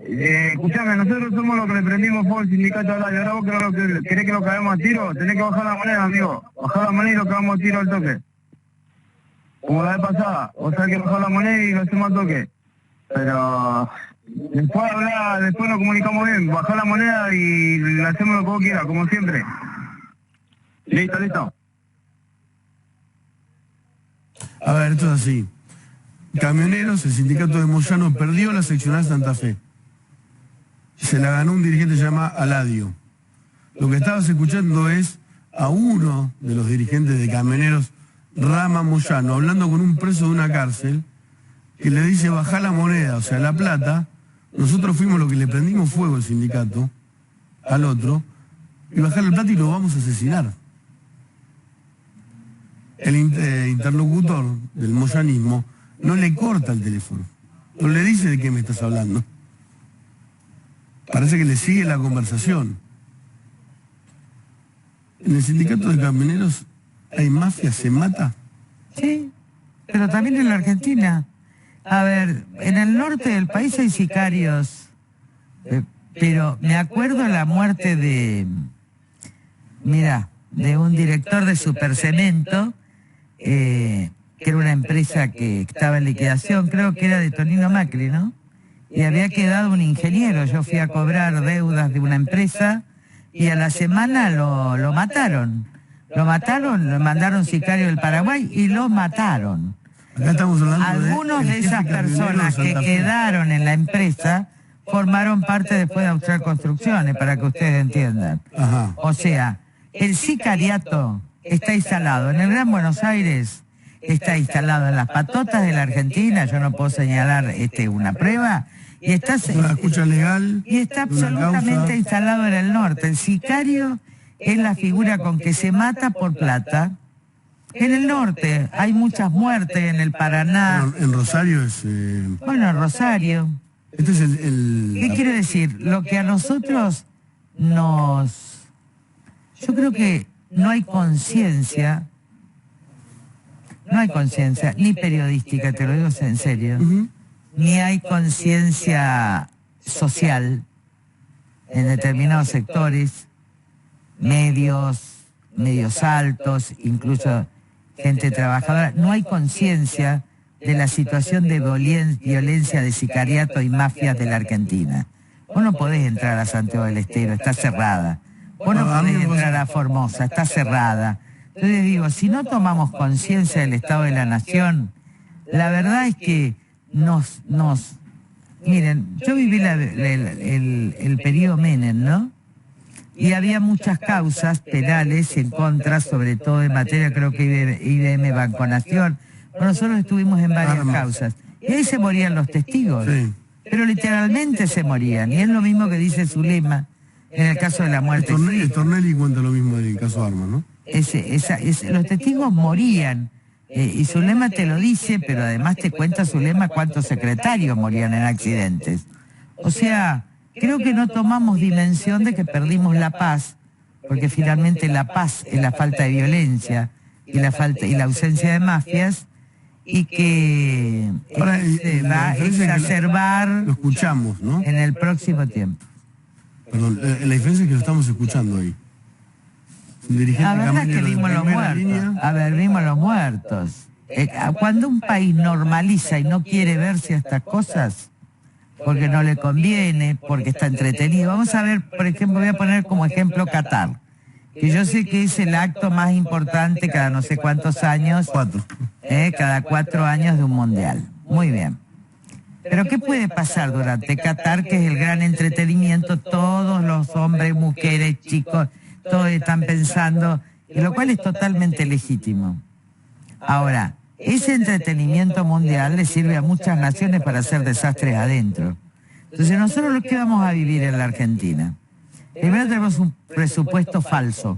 Speaker 4: Escuchame, nosotros somos los que le prendimos fuego al sindicato de la y ahora vos querés que lo caguemos a tiro, tenés que bajar la moneda, amigo. Bajar la moneda y lo cagamos a tiro al toque. Como la vez pasada, vos sabés que bajar la moneda y lo hacemos al toque. Pero después nos comunicamos bien, bajar la moneda y le hacemos lo que vos quieras, como siempre. Listo.
Speaker 1: A ver, esto es así. Camioneros, el sindicato de Moyano perdió la seccional Santa Fe. Se la ganó un dirigente llamado Aladio. Lo que estabas escuchando es a uno de los dirigentes de camioneros, Rama Moyano, hablando con un preso de una cárcel, que le dice bajar la moneda, o sea, la plata. Nosotros fuimos los que le prendimos fuego al sindicato, al otro, y bajar la plata y lo vamos a asesinar. El interlocutor del moyanismo no le corta el teléfono, no le dice de qué me estás hablando. Parece que le sigue la conversación. ¿En el sindicato de camioneros hay mafia, se mata?
Speaker 3: Sí, pero también en la Argentina. A ver, en el norte del país hay sicarios, pero me acuerdo la muerte de un director de Supercemento, que era una empresa que estaba en liquidación, creo que era de Tonino Macri, ¿no? Y había quedado un ingeniero. Yo fui a cobrar deudas de una empresa y a la semana lo mataron. Lo mataron, lo mandaron sicario del Paraguay y lo mataron.
Speaker 1: Acá estamos hablando
Speaker 3: Algunos de esas personas que quedaron en la empresa formaron parte después de Austral Construcciones, para que ustedes entiendan.
Speaker 1: Ajá.
Speaker 3: O sea, el sicariato está instalado en el Gran Buenos Aires, está instalado en las patotas de la Argentina, yo no puedo señalar una prueba, y está,
Speaker 1: Una escucha legal.
Speaker 3: y está
Speaker 1: de una
Speaker 3: absolutamente
Speaker 1: causa.
Speaker 3: instalado en el norte. El sicario es la figura con que se mata por plata. En el norte hay muchas muertes, en el Paraná,
Speaker 1: Bueno, en Rosario es...
Speaker 3: bueno, en Rosario.
Speaker 1: este es el
Speaker 3: ¿Qué quiere decir? Lo que a nosotros nos... Yo creo que no hay conciencia, ni periodística, te lo digo en serio, ni hay conciencia social en determinados sectores, medios altos, incluso gente trabajadora. No hay conciencia de la situación de violencia, de sicariato y mafias de la Argentina. Vos no podés entrar a Santiago del Estero, está cerrada. Vos no podés entrar a Formosa, está cerrada. Entonces digo, si no tomamos conciencia del Estado de la Nación, la verdad es que miren, yo viví el periodo Menem, ¿no? Y había muchas causas penales en contra, sobre todo en materia, creo que IBM Banco Nación. Bueno, nosotros estuvimos en varias causas. Y ahí se morían los testigos.
Speaker 1: Sí.
Speaker 3: Pero literalmente se morían. Y es lo mismo que dice Zulema en el caso de la muerte.
Speaker 1: Stornelli cuenta lo mismo del caso Armas, ¿no?
Speaker 3: Los testigos morían. Y Zulema te lo dice, pero además te cuenta Zulema cuántos secretarios morían en accidentes. O sea, creo que no tomamos dimensión de que perdimos la paz, porque finalmente la paz es la falta de violencia y la ausencia de mafias, y que
Speaker 1: Ahora,
Speaker 3: se va a exacerbar
Speaker 1: Lo escuchamos, ¿no?
Speaker 3: en el próximo tiempo.
Speaker 1: Perdón, la diferencia es que lo estamos escuchando ahí. Un dirigente
Speaker 3: La verdad es que
Speaker 1: camionero de
Speaker 3: vimos los
Speaker 1: primera
Speaker 3: muertos.
Speaker 1: línea.
Speaker 3: A ver, vimos los muertos. Cuando un país normaliza y no quiere verse estas cosas, porque no le conviene, porque está entretenido. Vamos a ver, por ejemplo, voy a poner como ejemplo Qatar, que yo sé que es el acto más importante cada no sé cuántos años, cada 4 años de un mundial. Muy bien. Pero ¿qué puede pasar durante Qatar, que es el gran entretenimiento? Todos los hombres, mujeres, chicos, todos están pensando, y lo cual es totalmente legítimo. Ahora, ese entretenimiento mundial le sirve a muchas naciones para hacer desastres adentro. Entonces, nosotros lo que vamos a vivir en la Argentina, primero tenemos un presupuesto falso.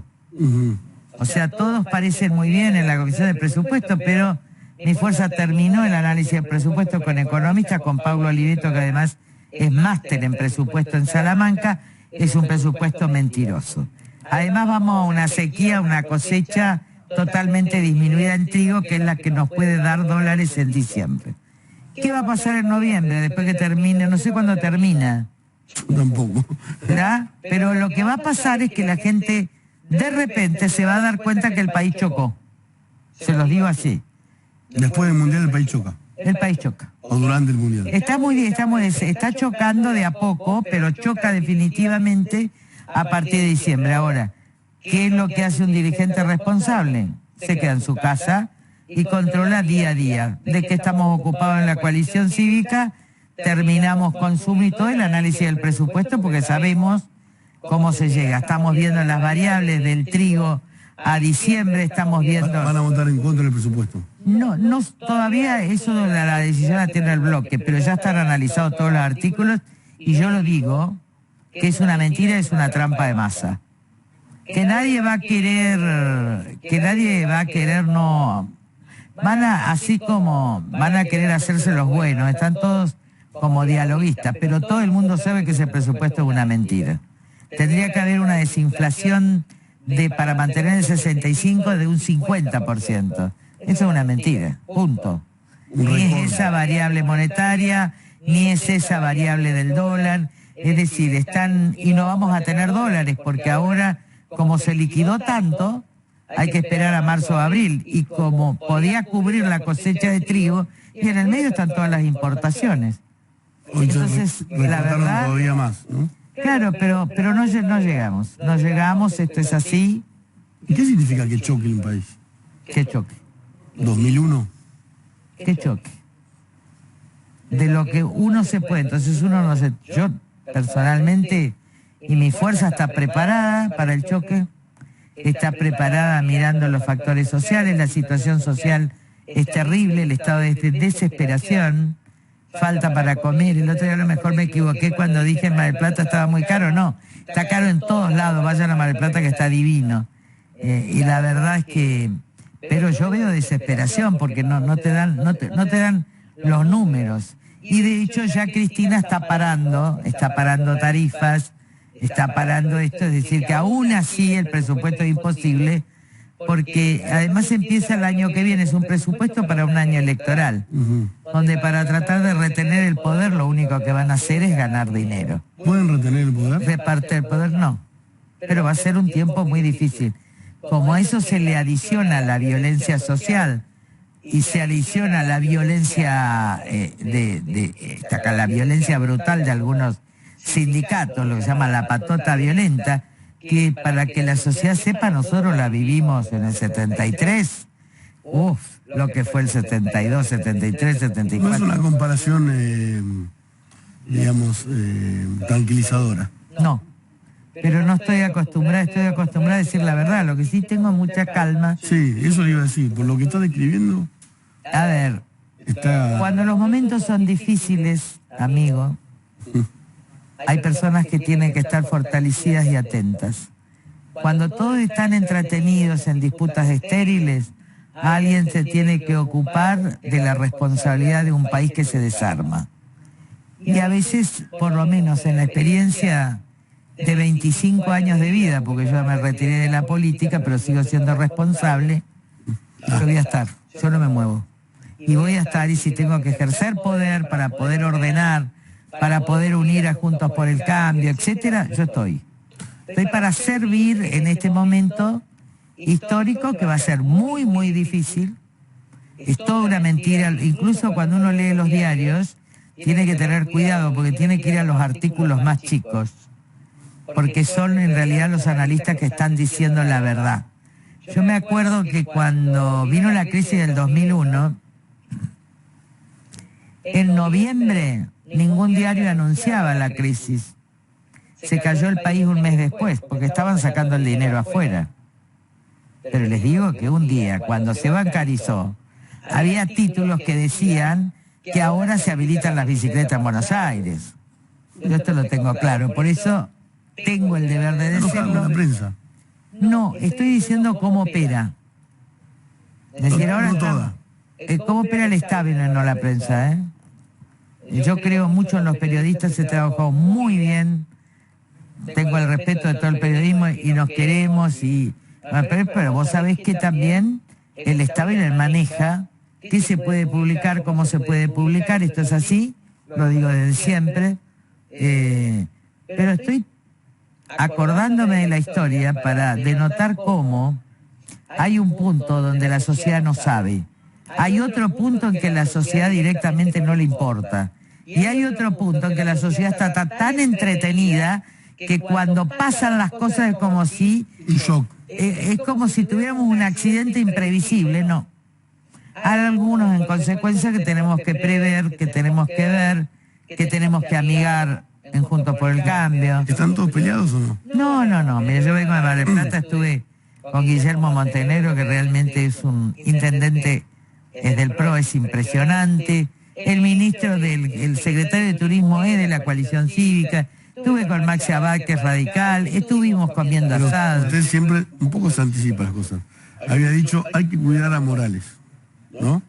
Speaker 3: O sea, todos parecen muy bien en la Comisión de Presupuesto, pero mi fuerza terminó el análisis del presupuesto con economistas, con Paulo Oliveto, que además es máster en presupuesto en Salamanca. Es un presupuesto mentiroso. Además vamos a una sequía, una cosecha totalmente disminuida en trigo, que es la que nos puede dar dólares en diciembre. ¿Qué va a pasar en noviembre, después que termine? No sé cuándo termina.
Speaker 1: Yo tampoco.
Speaker 3: ¿Verdad? Pero lo que va a pasar es que la gente de repente se va a dar cuenta que el país chocó. Se los digo así.
Speaker 1: Después del Mundial el país choca.
Speaker 3: El país choca.
Speaker 1: O durante el Mundial.
Speaker 3: Está chocando de a poco, pero choca definitivamente a partir de diciembre. Ahora, ¿qué es lo que hace un dirigente responsable? Se queda en su casa y controla día a día. De que estamos ocupados en la coalición cívica, terminamos con Zoom y todo el análisis del presupuesto, porque sabemos cómo se llega. Estamos viendo las variables del trigo a diciembre, estamos viendo...
Speaker 1: Van a votar en contra del presupuesto.
Speaker 3: No, todavía eso de la decisión la tiene el bloque, pero ya están analizados todos los artículos, y yo lo digo, que es una mentira, es una trampa de masa. Que nadie va a querer, no... así como van a querer hacerse los buenos, están todos como dialoguistas, pero todo el mundo sabe que ese presupuesto es una mentira. Tendría que haber una desinflación para mantener el 65 de un 50%. Eso es una mentira, punto. Ni es esa variable monetaria, ni es esa variable del dólar. Es decir, y no vamos a tener dólares, porque ahora, como se liquidó tanto, hay que esperar a marzo o abril. Y como podía cubrir la cosecha de trigo, y en el medio están todas las importaciones. Entonces, la verdad...
Speaker 1: todavía más, ¿no?
Speaker 3: Claro, pero no llegamos. No llegamos, esto es así.
Speaker 1: ¿Y qué significa que choque un país?
Speaker 3: ¿Qué choque?
Speaker 1: 2001.
Speaker 3: ¿Qué choque? De lo que uno se puede, entonces uno no se... Yo personalmente, y mi fuerza está preparada para el choque, está preparada mirando los factores sociales, la situación social es terrible, el estado de desesperación, falta para comer. El otro día a lo mejor me equivoqué cuando dije en Mar del Plata estaba muy caro, no, está caro en todos lados, vayan a Mar del Plata que está divino. Y la verdad es que, pero yo veo desesperación porque no te dan los números. Y de hecho ya Cristina está parando tarifas, está parando esto, es decir, que aún así el presupuesto es imposible, porque además empieza el año que viene, es un presupuesto para un año electoral, donde para tratar de retener el poder lo único que van a hacer es ganar dinero.
Speaker 1: ¿Pueden retener el poder?
Speaker 3: Repartir el poder no, pero va a ser un tiempo muy difícil. Como a eso se le adiciona la violencia social y se adiciona la violencia la violencia brutal de algunos sindicatos, lo que se llama la patota violenta, que para que la sociedad sepa, nosotros la vivimos en el 73, lo que fue el 72, 73, 74.
Speaker 1: No es una comparación, tranquilizadora.
Speaker 3: No, pero no estoy acostumbrada a decir la verdad, lo que sí tengo mucha calma.
Speaker 1: Sí, eso le iba a decir, por lo que está describiendo.
Speaker 3: A ver, cuando los momentos son difíciles, amigo, hay personas que tienen que estar fortalecidas y atentas. Cuando todos están entretenidos en disputas estériles, alguien se tiene que ocupar de la responsabilidad de un país que se desarma. Y a veces, por lo menos en la experiencia de 25 años de vida, porque yo me retiré de la política, pero sigo siendo responsable, yo voy a estar, yo no me muevo. Y voy a estar, y si tengo que ejercer poder para poder ordenar, para poder unir a Juntos por el Cambio, etcétera, yo estoy. Estoy para servir en este momento histórico que va a ser muy, muy difícil. Es toda una mentira, incluso cuando uno lee los diarios, tiene que tener cuidado porque tiene que ir a los artículos más chicos, porque son en realidad los analistas que están diciendo la verdad. Yo me acuerdo que cuando vino la crisis del 2001, en noviembre ningún diario anunciaba la crisis. Se cayó el país un mes después, porque estaban sacando el dinero afuera. Pero les digo que un día, cuando se bancarizó, había títulos que decían que ahora se habilitan las bicicletas en Buenos Aires. Yo esto lo tengo claro, por eso tengo el deber de decirlo.
Speaker 1: ¿La prensa?
Speaker 3: No, estoy diciendo cómo opera. Es decir, ahora
Speaker 1: no toda.
Speaker 3: Cómo opera el establishment, no la prensa, ¿eh? Yo creo mucho en los periodistas, he trabajado muy bien, tengo el respeto de todo el periodismo y nos queremos, pero vos sabés que también el establishment maneja qué se puede publicar, cómo se puede publicar, esto es así, lo digo desde siempre, pero estoy acordándome de la historia para denotar cómo hay un punto donde la sociedad no sabe, hay otro punto en que la sociedad directamente no le importa, y hay otro punto en que la sociedad está tan entretenida que cuando pasan las cosas es como si... es como si tuviéramos un accidente imprevisible, no. Hay algunos en consecuencia que tenemos que prever, que tenemos que ver, que tenemos que amigar en Juntos por el Cambio.
Speaker 1: ¿Están todos peleados o no?
Speaker 3: No. Mira, yo vengo de Mar del Plata, estuve con Guillermo Montenegro, que realmente es un intendente del PRO, es impresionante. El ministro el secretario de Turismo es de la coalición cívica. Estuve con Maxi Abad, que es radical. Estuvimos comiendo asado.
Speaker 1: Usted siempre un poco se anticipa las cosas. Había dicho, hay que cuidar a Morales, ¿no?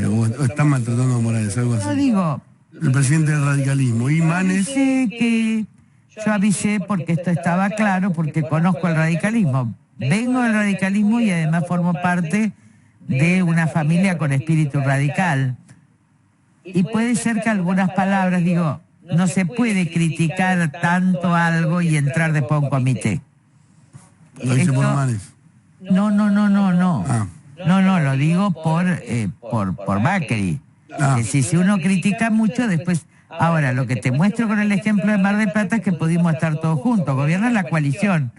Speaker 1: O están maltratando a Morales, algo así.
Speaker 3: No digo...
Speaker 1: El presidente del radicalismo. Y Manes...
Speaker 3: Yo avisé porque esto estaba claro, porque conozco el radicalismo. Vengo del radicalismo y además formo parte de una familia con espíritu radical. Y puede ser que algunas palabras, digo, no se puede criticar tanto algo y entrar después a un comité.
Speaker 1: ¿Lo dice por Manes?
Speaker 3: No.
Speaker 1: Ah.
Speaker 3: No, lo digo por Macri. Es decir, si uno critica mucho, después... Ahora, lo que te muestro con el ejemplo de Mar del Plata es que pudimos estar todos juntos. Gobierna la coalición.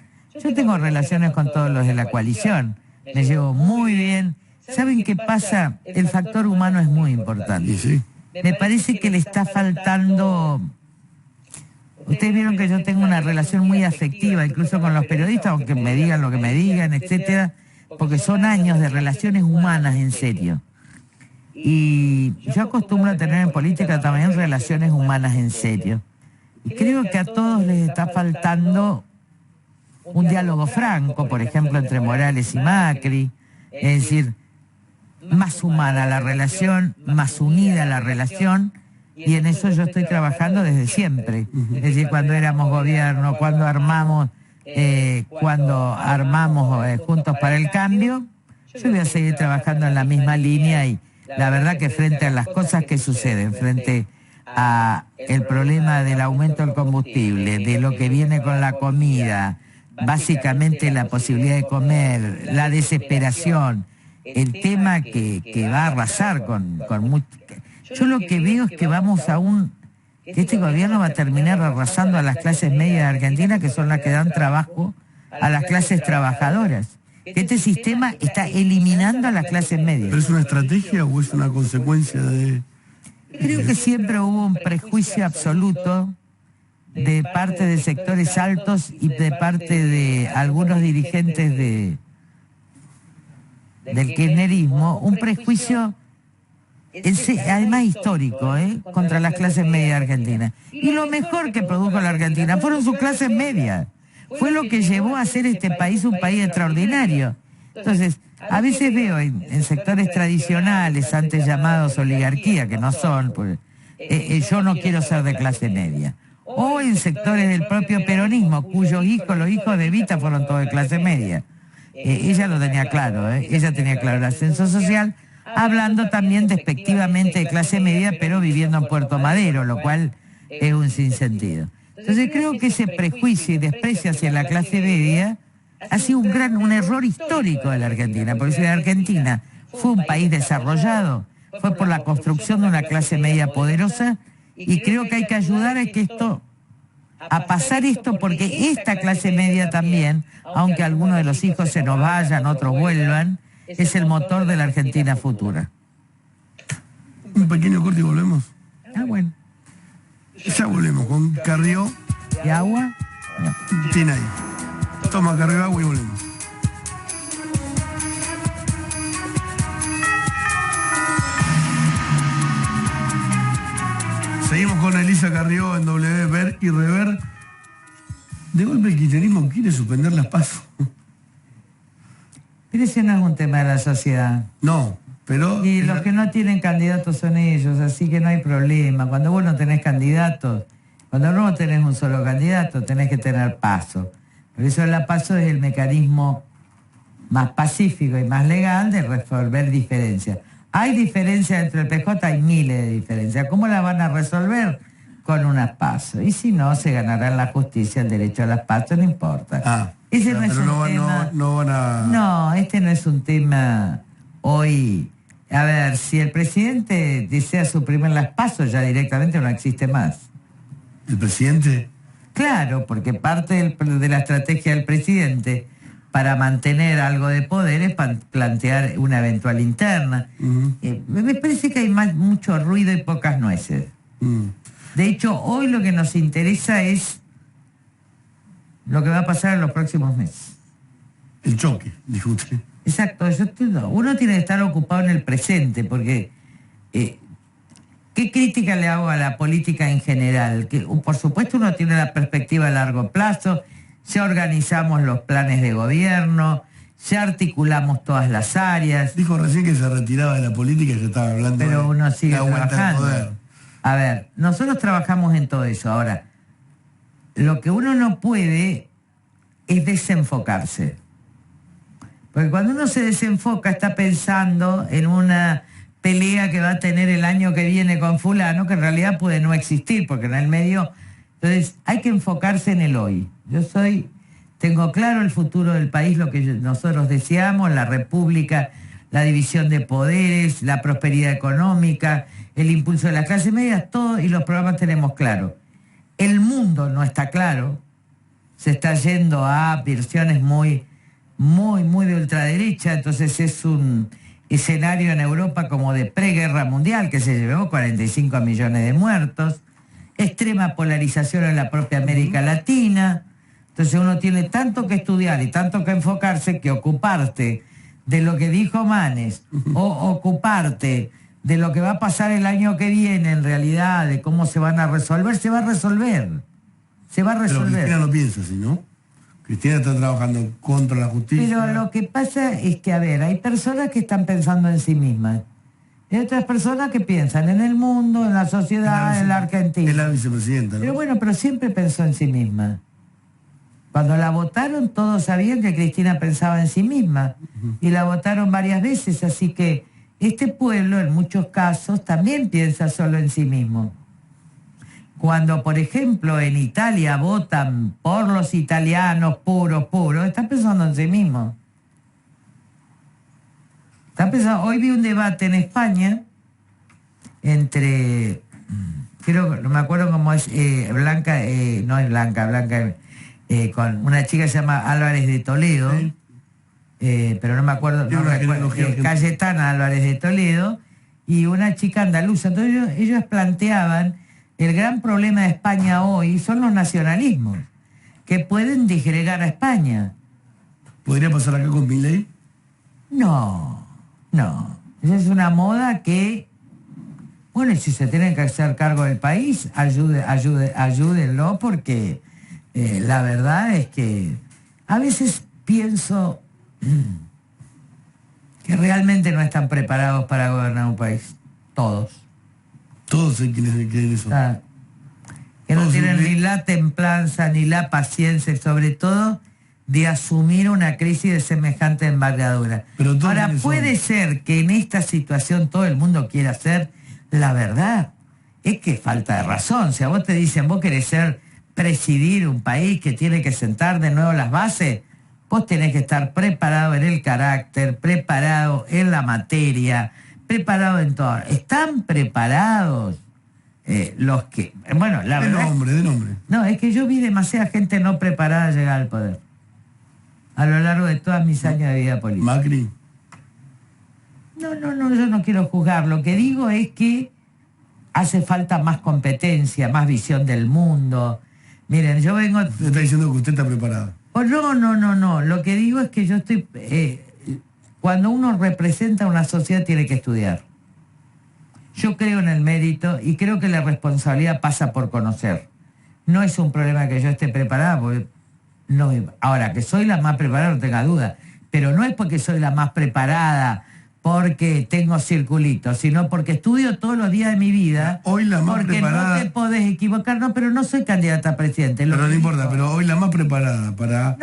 Speaker 3: Yo tengo relaciones con todos los de la coalición, me llevo muy bien. ¿Saben qué pasa? El factor humano es muy importante.
Speaker 1: Y sí.
Speaker 3: Me parece que le está faltando... Ustedes vieron que yo tengo una relación muy afectiva, incluso con los periodistas, aunque me digan lo que me digan, etcétera, porque son años de relaciones humanas en serio. Y yo acostumbro a tener en política también relaciones humanas en serio. Y creo que a todos les está faltando un diálogo franco, por ejemplo, entre Morales y Macri, es decir, más humana la relación, más unida la relación, y en eso yo estoy trabajando desde siempre. Es decir, cuando éramos gobierno, cuando armamos Juntos para el Cambio, yo voy a seguir trabajando en la misma línea, y la verdad que frente a las cosas que suceden, frente a el problema del aumento del combustible, de lo que viene con la comida, básicamente la posibilidad de comer, la desesperación, el tema que va a arrasar con mucho... Yo lo que veo es que este gobierno va a terminar arrasando a las clases medias de Argentina, que son las que dan trabajo a las clases trabajadoras. Que este sistema está eliminando a las clases medias.
Speaker 1: ¿Pero es una estrategia o es una consecuencia de...?
Speaker 3: Creo que siempre hubo un prejuicio absoluto de parte de sectores altos y de parte de algunos dirigentes del kirchnerismo, un prejuicio además histórico, contra las clases medias argentinas. Y lo mejor que produjo la Argentina fueron sus clases medias. Fue lo que llevó a hacer este país un país extraordinario. Entonces, a veces veo en sectores tradicionales, antes llamados oligarquía, que no son, pues, yo no quiero ser de clase media. O en sectores del propio peronismo, cuyos hijos, los hijos de Evita fueron todos de clase media. Ella lo tenía claro, ella tenía claro el ascenso social, hablando también despectivamente de clase media, pero viviendo en Puerto Madero, lo cual es un sinsentido. Entonces creo que ese prejuicio y desprecio hacia la clase media ha sido un error histórico de la Argentina, porque si la Argentina fue un país desarrollado, fue por la construcción de una clase media poderosa, y creo que hay que ayudar a pasar esto, porque esta clase media también, aunque algunos de los hijos se nos vayan, otros vuelvan, es el motor de la Argentina futura.
Speaker 1: Un pequeño corte y volvemos.
Speaker 3: Ah, bueno.
Speaker 1: Ya volvemos con Carrió.
Speaker 3: ¿Y agua? No.
Speaker 1: Tiene ahí. Toma Carrió, agua y volvemos. Seguimos con Elisa Carrió en W, Ver y Rever. De golpe el kirchnerismo quiere suspender las PASO.
Speaker 3: Pero ese no es un tema de la sociedad.
Speaker 1: No, pero...
Speaker 3: Y los que no tienen candidatos son ellos, así que no hay problema. Cuando vos no tenés candidatos, cuando no tenés un solo candidato, tenés que tener PASO. Por eso la PASO es el mecanismo más pacífico y más legal de resolver diferencias. Hay diferencias entre el PJ, hay miles de diferencias. ¿Cómo la van a resolver? Con unas PASO. Y si no, se ganará en la justicia el derecho a las PASO, no importa. Ese no es un tema...
Speaker 1: No van a...
Speaker 3: No, este no es un tema hoy. A ver, si el presidente desea suprimir las PASO, ya directamente no existe más.
Speaker 1: ¿El presidente?
Speaker 3: Claro, porque parte de la estrategia del presidente para mantener algo de poder es plantear una eventual interna. Me parece que hay mucho ruido y pocas nueces. De hecho, hoy lo que nos interesa es lo que va a pasar en los próximos meses.
Speaker 1: El choque, dijo usted.
Speaker 3: Exacto, uno tiene que estar ocupado en el presente, porque ¿qué crítica le hago a la política en general? Que por supuesto uno tiene la perspectiva a largo plazo, ya organizamos los planes de gobierno, ya articulamos todas las áreas.
Speaker 1: Dijo recién que se retiraba de la política y se estaba hablando
Speaker 3: pero
Speaker 1: de
Speaker 3: uno sigue
Speaker 1: la vuelta al
Speaker 3: trabajando.
Speaker 1: poder.
Speaker 3: A ver, nosotros trabajamos en todo eso. Ahora, lo que uno no puede es desenfocarse. Porque cuando uno se desenfoca está pensando en una pelea que va a tener el año que viene con fulano, que en realidad puede no existir, porque en el medio... Entonces, hay que enfocarse en el hoy. Tengo claro el futuro del país, lo que nosotros deseamos, la república, la división de poderes, la prosperidad económica, el impulso de las clases medias, todo, y los programas tenemos claro. El mundo no está claro, se está yendo a versiones muy de ultraderecha, entonces es un escenario en Europa como de preguerra mundial que se llevó 45 millones de muertos, extrema polarización en la propia América Latina. Entonces uno tiene tanto que estudiar y tanto que enfocarse que ocuparte de lo que dijo Manes o ocuparte de lo que va a pasar el año que viene, en realidad, de cómo se van a resolver, se va a resolver. Se va a resolver.
Speaker 1: Pero Cristina no piensa así, ¿no? Cristina está trabajando contra la justicia.
Speaker 3: Pero lo que pasa es que, a ver, hay personas que están pensando en sí mismas. Hay otras personas que piensan en el mundo, en la sociedad, en la Argentina.
Speaker 1: Es la vicepresidenta, ¿no?
Speaker 3: Pero bueno, pero siempre pensó en sí misma. Cuando la votaron, todos sabían que Cristina pensaba en sí misma. Y la votaron varias veces, así que este pueblo, en muchos casos, también piensa solo en sí mismo. Cuando, por ejemplo, en Italia votan por los italianos puros, están pensando en sí mismos. Hoy vi un debate en España entre, creo, no me acuerdo cómo es, Blanca, no es Blanca, con una chica que se llama Álvarez de Toledo, ¿sí? Pero no me acuerdo, Cayetana Álvarez de Toledo, y una chica andaluza. Entonces ellos planteaban, el gran problema de España hoy son los nacionalismos, que pueden disgregar a España.
Speaker 1: ¿Podría pasar acá con Milei?
Speaker 3: No. Esa es una moda que, bueno, y si se tienen que hacer cargo del país, ayúdenlo, porque la verdad es que a veces pienso que realmente no están preparados para gobernar un país. Todos.
Speaker 1: Todos quienes creen eso.
Speaker 3: Que no tienen ni la templanza ni la paciencia, sobre todo de asumir una crisis de semejante envergadura. Ahora, puede ser que en esta situación todo el mundo quiera hacer, la verdad es que falta de razón. Si a vos te dicen, vos querés presidir un país que tiene que sentar de nuevo las bases, vos tenés que estar preparado en el carácter, preparado en la materia, preparado en todo. ¿Están preparados los que...? Bueno, la verdad...
Speaker 1: De nombre.
Speaker 3: No, es que yo vi demasiada gente no preparada llegar al poder a lo largo de todos mis años de vida política.
Speaker 1: ¿Macri?
Speaker 3: No, yo no quiero juzgar. Lo que digo es que hace falta más competencia, más visión del mundo. Miren, yo vengo...
Speaker 1: ¿Me está diciendo que usted está preparado?
Speaker 3: Oh, no. Lo que digo es que yo estoy... cuando uno representa a una sociedad tiene que estudiar. Yo creo en el mérito y creo que la responsabilidad pasa por conocer. No es un problema que yo esté preparada, porque no, ahora, que soy la más preparada, no tenga duda, pero no es porque soy la más preparada, porque tengo circulitos, sino porque estudio todos los días de mi vida.
Speaker 1: Hoy la más
Speaker 3: porque
Speaker 1: preparada...
Speaker 3: no te podés equivocar, no, pero no soy candidata a presidente.
Speaker 1: Pero no importa, pero hoy la más preparada para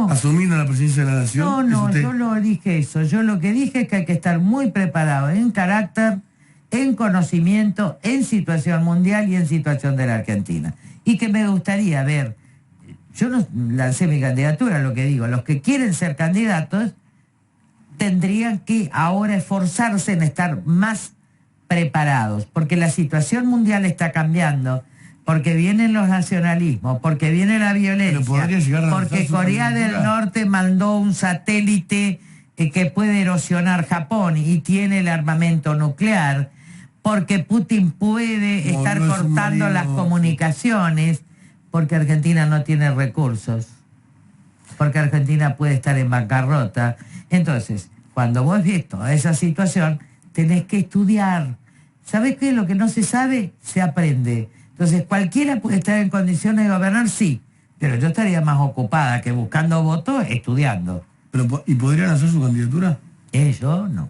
Speaker 1: asumir la presidencia de la nación.
Speaker 3: No, yo no dije eso. Yo lo que dije es que hay que estar muy preparado en carácter, en conocimiento, en situación mundial y en situación de la Argentina. Y que me gustaría ver, yo no lancé mi candidatura, lo que digo, los que quieren ser candidatos tendrían que ahora esforzarse en estar más preparados, porque la situación mundial está cambiando, porque vienen los nacionalismos, porque viene la violencia, porque Corea del Norte mandó un satélite que puede erosionar Japón y tiene el armamento nuclear, porque Putin puede estar cortando las comunicaciones, porque Argentina no tiene recursos, porque Argentina puede estar en bancarrota. Entonces, cuando vos ves toda esa situación, tenés que estudiar. ¿Sabés qué? Lo que no se sabe, se aprende. Entonces, cualquiera puede estar en condiciones de gobernar, sí, pero yo estaría más ocupada que buscando votos, estudiando.
Speaker 1: Pero, ¿y podrían hacer su candidatura?
Speaker 3: Yo no.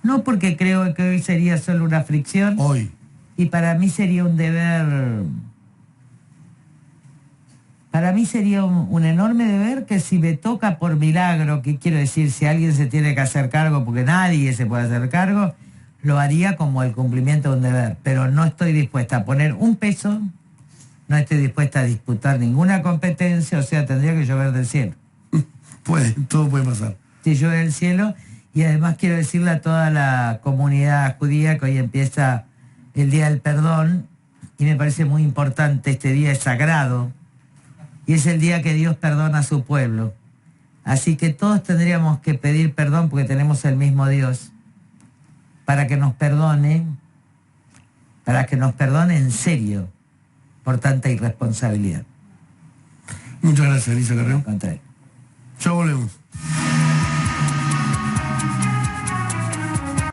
Speaker 3: No, porque creo que hoy sería solo una fricción.
Speaker 1: Hoy.
Speaker 3: Y para mí sería un deber... Para mí sería un enorme deber que si me toca por milagro, que quiero decir, si alguien se tiene que hacer cargo, porque nadie se puede hacer cargo, lo haría como el cumplimiento de un deber. Pero no estoy dispuesta a poner un peso, no estoy dispuesta a disputar ninguna competencia, o sea, tendría que llover del cielo.
Speaker 1: Todo puede pasar.
Speaker 3: Si llueve del cielo, y además quiero decirle a toda la comunidad judía que hoy empieza el Día del Perdón, y me parece muy importante, este día es sagrado, y es el día que Dios perdona a su pueblo. Así que todos tendríamos que pedir perdón porque tenemos el mismo Dios, para que nos perdone en serio por tanta irresponsabilidad.
Speaker 1: Muchas gracias, Elisa Carrión.
Speaker 3: Contra él.
Speaker 1: Ya volvemos.